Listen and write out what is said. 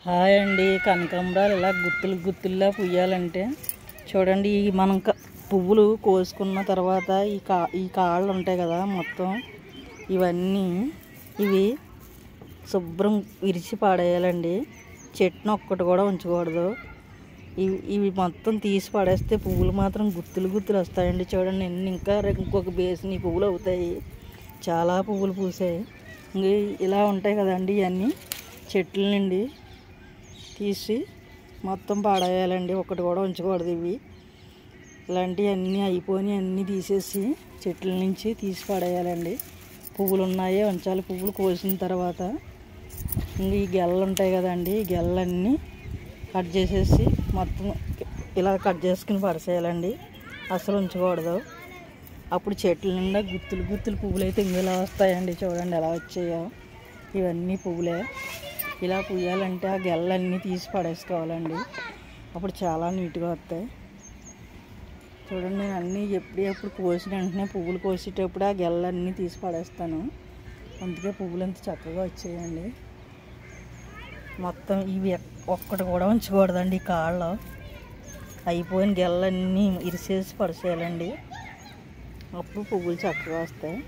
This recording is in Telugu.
హాయ్ అండి. కనకాంబరాలు ఇలా గుత్తులు గుత్తుల్లా పుయ్యాలంటే చూడండి, మనం పువ్వులు కోసుకున్న తర్వాత ఈ కాళ్ళు ఉంటాయి కదా, మొత్తం ఇవి శుభ్రం విరిచి పాడేయాలండి. చెట్టును ఒక్కటి కూడా ఉంచకూడదు. ఇవి మొత్తం తీసి పడేస్తే పువ్వులు మాత్రం గుత్తులు గుత్తులు వస్తాయండి. చూడండి, ఇంకా ఇంకొక బేసిన్ ఈ పువ్వులు అవుతాయి. చాలా పువ్వులు పూసాయి. ఇలా ఉంటాయి కదండి, ఇవన్నీ చెట్ల నుండి తీసి మొత్తం పాడేయాలండి. ఒకటి కూడా ఉంచకూడదు. ఇలాంటివన్నీ అయిపోయి అన్నీ తీసేసి చెట్ల నుంచి తీసి పడేయాలండి. పువ్వులు ఉన్నాయే ఉంచాలి. పువ్వులు కోసిన తర్వాత ఈ గెలలు ఉంటాయి కదండి, ఈ గెలలన్నీ కట్ చేసేసి మొత్తం ఇలా కట్ చేసుకుని పడేసేయాలండి. అసలు ఉంచకూడదు. అప్పుడు చెట్ల నిండా గుత్తులు గుత్తులు పువ్వులు అయితే ఇలా వస్తాయండి. చూడండి ఎలా వచ్చాయో. ఇవన్నీ పువ్వులే. ఇలా పుయ్యాలంటే ఆ గెలలన్నీ తీసి పడేసుకోవాలండి. అప్పుడు చాలా నీట్గా వస్తాయి. చూడండి, నేను అన్నీ ఎప్పుడు కోసిన వెంటనే పువ్వులు కోసేటప్పుడు ఆ గెలలన్నీ తీసి పడేస్తాను. అందుకే పువ్వులు అంత చక్కగా వచ్చాయండి. మొత్తం ఇవి ఒక్కటి కూడా ఉంచకూడదండి. ఈ కాళ్ళు అయిపోయిన గెలలన్నీ ఇరిసేసి పడేసేయాలండి. అప్పుడు పువ్వులు చక్కగా వస్తాయి.